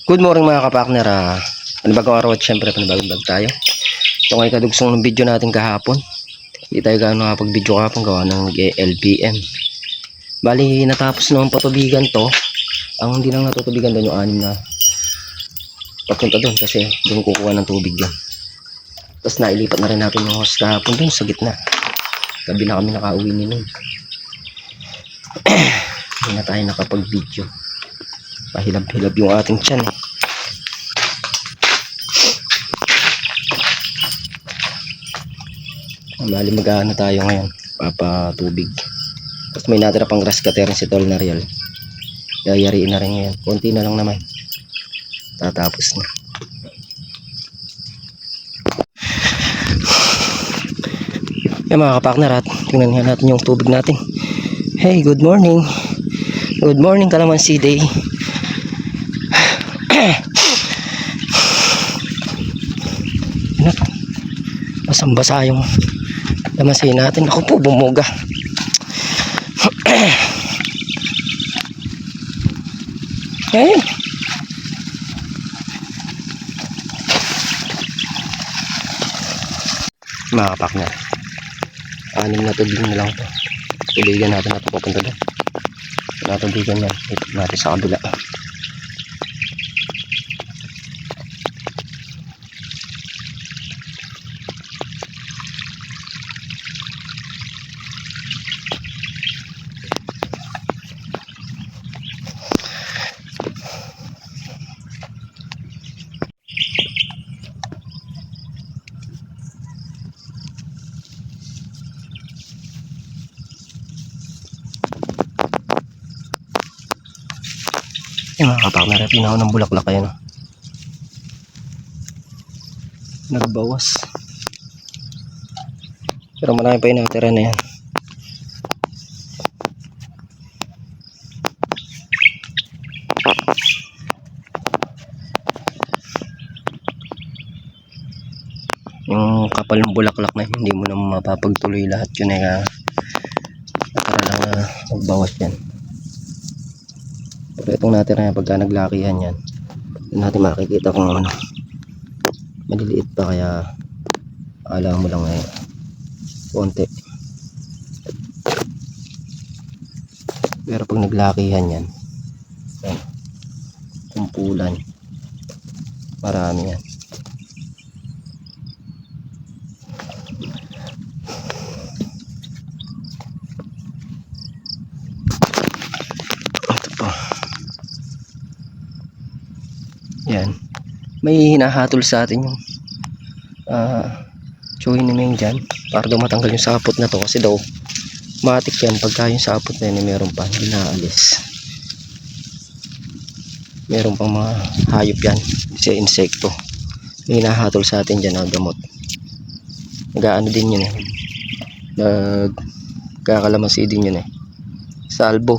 Good morning mga kapakner. Panibagong araw at syempre panibagong vlog tayo. Ito ay kadugsong ng video natin kahapon. Hindi tayo gaano nakapag-video kahapon gawa ng LPM. Bali natapos naman patubigan to. Ang hindi lang natutubigan doon yung 6 na papunta doon kasi doon kukuha ng tubig doon. Tapos nailipat na rin natin yung hose kahapon doon sa gitna. Gabi na kami nakauwi ni nun. Hindi na tayo nakapag-video. Pahilab-hilab yung ating tiyan eh. Bali mag-ano tayo ngayon, papatubig. Tapos may natira pang grass cutter si Tol Nariel. Yayariin na rin ngayon. Konti na lang naman. Tatapos na. Yan mga kapakner, at tingnan nga natin yung tubig natin. Hey, good morning. Good morning Kalamansi Day. Basang-basa yung lamasay natin. Ako po bumuga. Hey. Mga kapakner, 6 na tubig na lang ito. Tubigan natin ito papunta doon. Natubigan yan. Ito natin sa kabila. Yung mga kapakner, pinaw ng bulaklak kayo, no? Nagbawas. Pero marami pa yung natira na yan. Yung kapal ng bulaklak na hindi mo na mapapagtuloy lahat yun eh. Para lang magbawas yan. Pero itong natira yan, pagka naglakihan yan, doon natin makikita kung ano, maliliit pa, kaya alam mo lang ngayon konti. Pero pag naglakihan yan, kumpulan, marami yan. Yan, may hinahatol sa atin yung tsuhin na yung dyan para daw matanggal yung sapot na to, kasi daw matik yan pagka yung sapot na yun meron pa hindi naalis. Meron pang mga hayop yan, kasi insekto. May hinahatol sa atin dyan na gamot. Nag-ano din yun eh, nagkakalamansi din yun eh, salbo.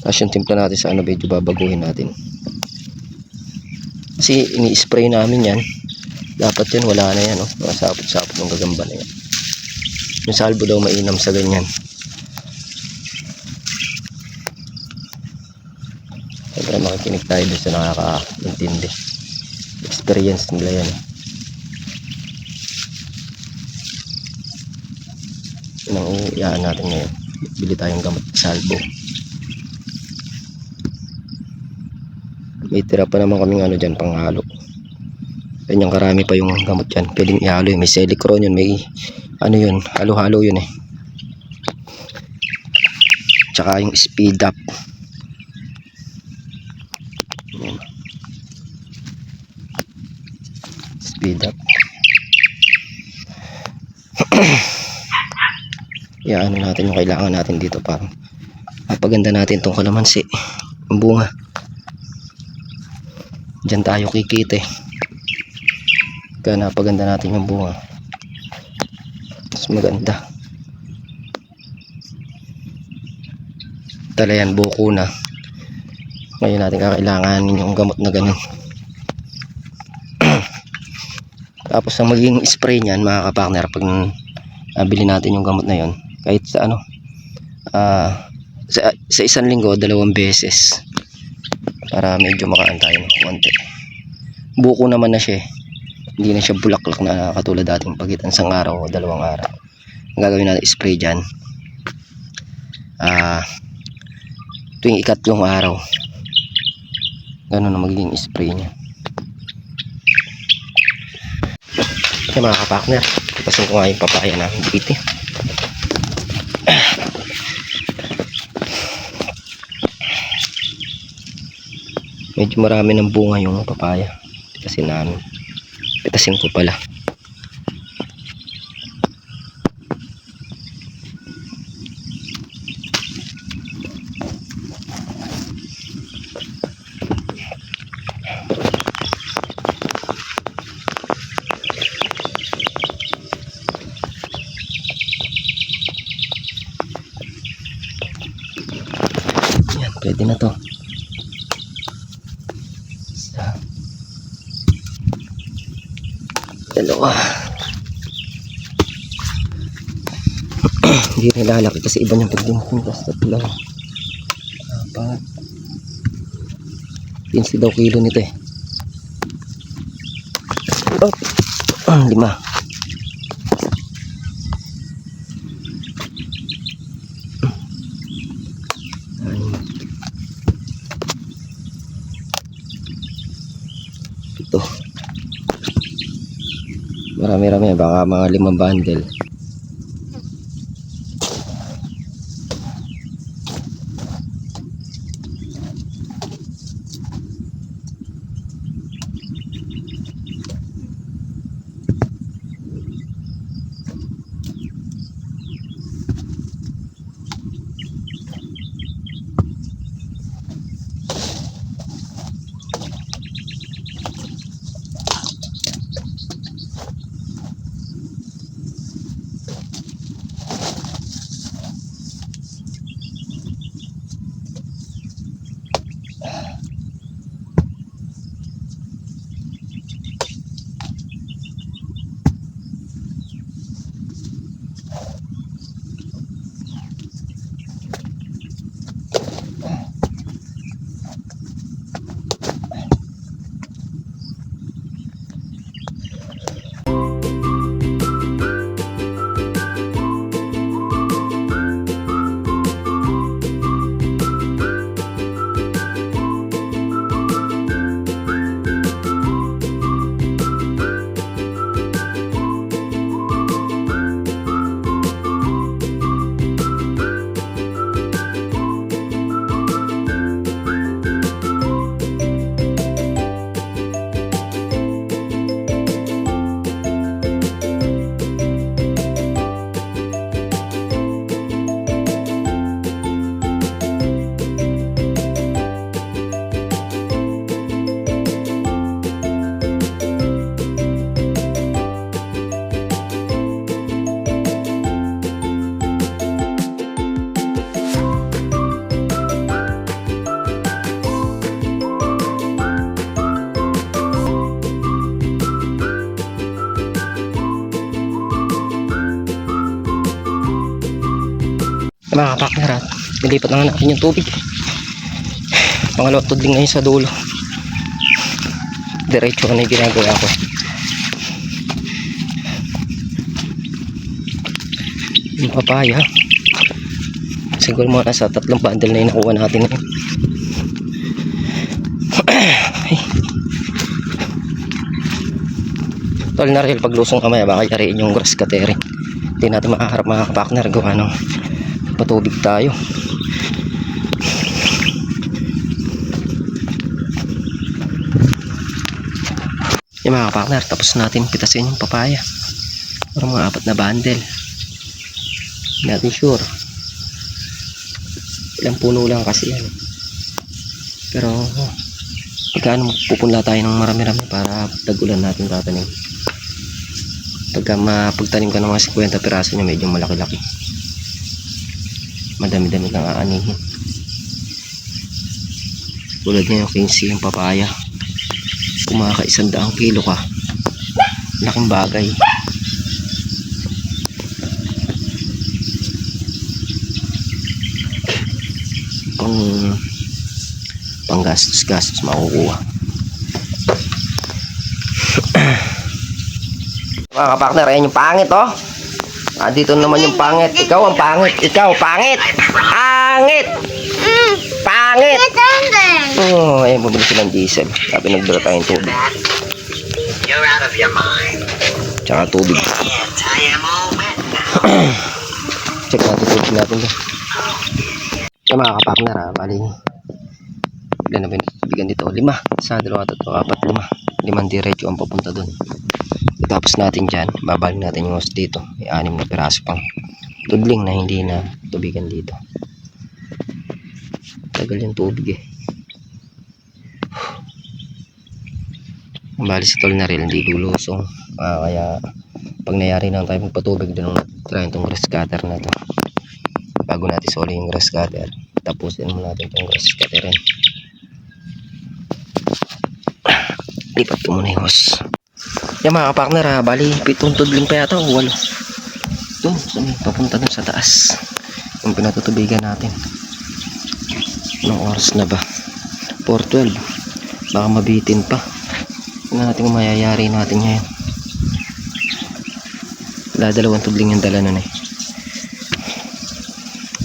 Tapos yung timpla natin sa ano, medyo babaguhin natin. Kasi ini-spray namin yan. Dapat yan, wala na yan. Oh. Mga sapot-sapot ng gagamba na yan. Yung salbo daw mainam sa ganyan. Siyempre makikinig tayo doon sa nakaka-intindi. Experience nila yan. Yun ang iiyaan natin ngayon. Bili tayong gamot sa salbo. May tira pa naman kaming ano dyan, panghalo. Ganyang karami pa yung gamot dyan. Pwedeng ihalo yun. May Selecron yun. May ano yun. Halo-halo yun eh. Tsaka yung speed up. Yan. Speed up. Yan, ano natin yung kailangan natin dito para mapaganda natin itong kalamansi. Ang bunga. Diyan tayo kikita eh. Kaya napaganda natin yung bunga. Mas maganda. Talayan buko na. Ngayon natin kakailanganin yung gamot na ganun. Tapos ang magiging spray niyan mga kapakner, pag nabili natin yung gamot na yon, kahit sa ano, sa isang linggo 2 beses para medyo makaan tayo ng konti. Buko naman na siya, hindi na siya bulaklak na katulad dating pagitan isang araw o 2 araw. Ang gagawin natin spray dyan tuwing ikatlong araw, ganun na magiging spray niya. Okay mga kapakner, itasin ko nga yung papaya namin dito. Medyo marami ng bunga yung papaya. Pitasin namin. Pitasin ko pala. Yan, pwede na to. Dalawa. Hindi nilalaki kasi iba niyang pagdingting. Tatlo. 15 daw kilo nito eh. Oh, 5. Ito. Marami-rami, baka mga 5 bundle. Mga kapakner, nilipat na nga natin yung tubig. Pangalawang tudling ngayon sa dulo. Diretso na yung ginagawa ko. Yung papaya siguro mga nasa 3 bundle na yung nakuha natin ngayon. Tol na rin paglusong kamaya baka yariin yung grass cutter. Hindi natin makaharap mga kapakner, gawa ng patubig tayo. Yung mga kapakner, tapos natin pitasin yung papaya. Parang mga 4 na bundle. Hindi natin sure ilang puno lang kasi yan. Pero pagka pupunla tayo ng marami-rami para tag-ulan natin tatanim. Pagka mapagtanim ka ng mga 50 piraso niya, medyo malaki-laki. Madami-dami kang aanihin. Tulad niya yung 15 yung papaya. Kumaka 100 kilo ka. Laking bagay. pang gastos makukuha. Mga kapartner, ayan yung pangit oh. Dito naman yung pangit. Ikaw ang pangit. Ikaw pangit. Pangit. Pangit. Oh, ayan, bumili silang diesel. Sabi nagdala tayong tubig. Tsaka tubig. Check natin tubig natin doon. Yung mga kapartner bali ilan na binibigyan dito? 5. 1, 2, 3, 4, 5. 5 diretso ang papunta doon. Tapos natin dyan, babalik natin yung hose dito. May 6 na piraso pang tudling na hindi na tubigan dito. Tagal yung tubig bali sa tol na rin hindi lulusong. Kaya pag nayari lang tayo magpatubig doon, try itong grass cutter na to bago natin soli yung grass cutter. Tapusin mo natin itong grass cutter rin. Lipat ko muna yung hose. Yan mga kapartner bali 7 tudling pa yata o 8 doon, papunta dun sa taas yung pinatutubigan natin. Anong oras na ba? 4:12. Baka mabitin pa. Tingnan natin kung mayayari natin ngayon. Dalawang tudling yung dala nun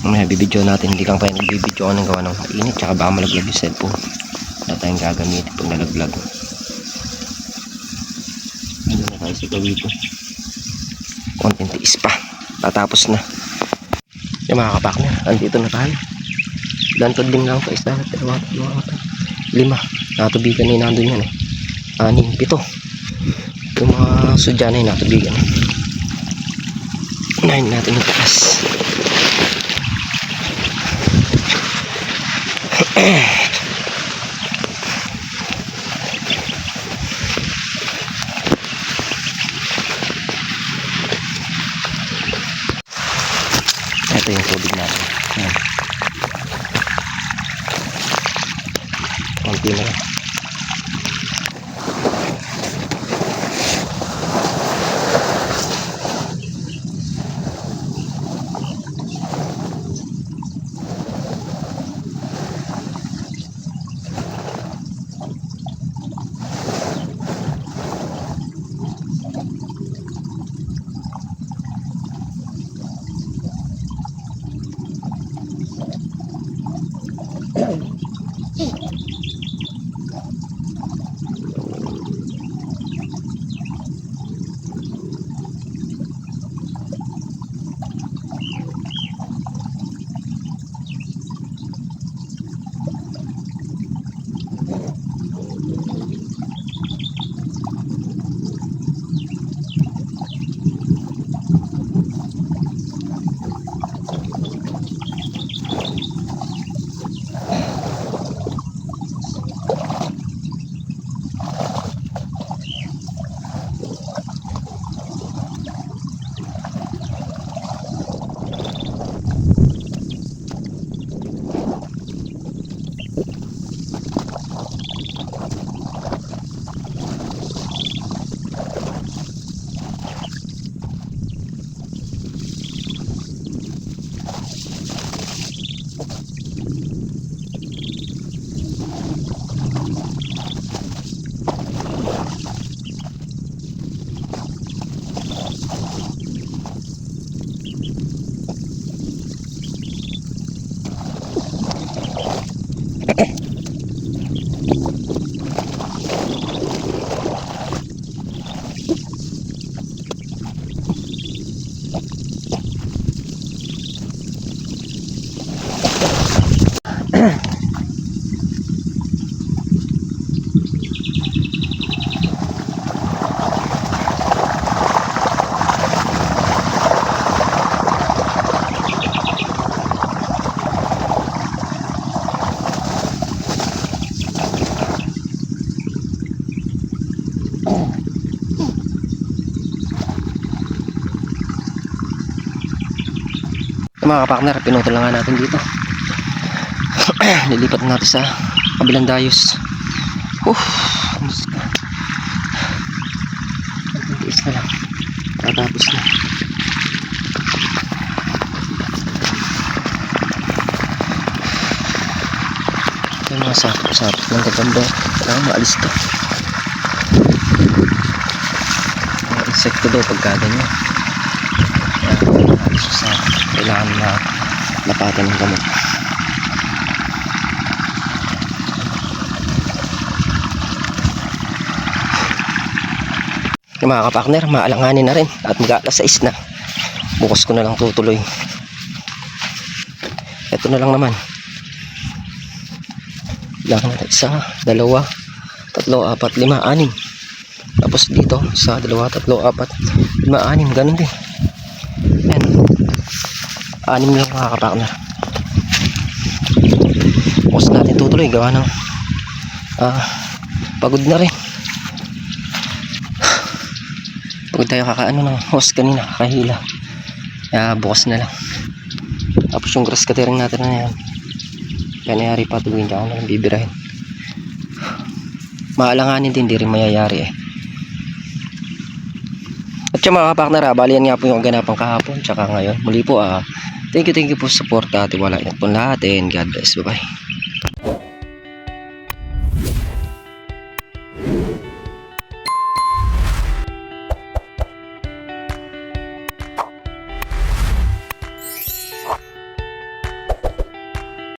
may bibidyo natin. Hindi lang tayo nagbibidyo ko ng gawa ng mainit tsaka baka malaglag yung cellphone. Wala tayong gagamitin pag nalaglag. Ano na tayo sa gawin ko, konting tiis pa, tatapos na. Yung mga kapartner, andito na tayo. Lantod din lang pa, 1, 2, 3, 4, 5 natubigan na yung nandun yan 6, 7 yung mga sudya na yung natubigan. Unahin natin yung taas. Ito yung tubig natin. Konti na lang. Mga kapartner, pinutol lang nga natin dito. Nilipat natin sa kabilang dayos. Tiis na lang, tatapos na. Sapit ng gagamba. Kailangan maalis to. Mga insekto daw pagka ganyan. Kailangan na lapatan ng gamot. Yung mga kapakner, maalanganin na rin at mag-aalas 6 na. Bukas ko na lang tutuloy. Ito na lang naman. Lang na 1, 2, 3, 4, 5, 6. Tapos dito sa 2, 3, 4, 5, 6, ganun din. Yan. 6 lang mga kapakner. Bukas natin tutuloy, gawa ng pagod na rin. Pagod tayo kakaano ng host kanina, kakahila. Kaya bukas na lang. Tapos yung grass cutting natin na yan, kaya nayari patuloy niya ako na lang bibirahin. Maalanganin din, di rin mayayari eh. At yung mga kapaknara, bali yan nga po yung ganapang kahapon tsaka ngayon. Muli po thank you po sa support at tiwala po natin. God bless, bye bye.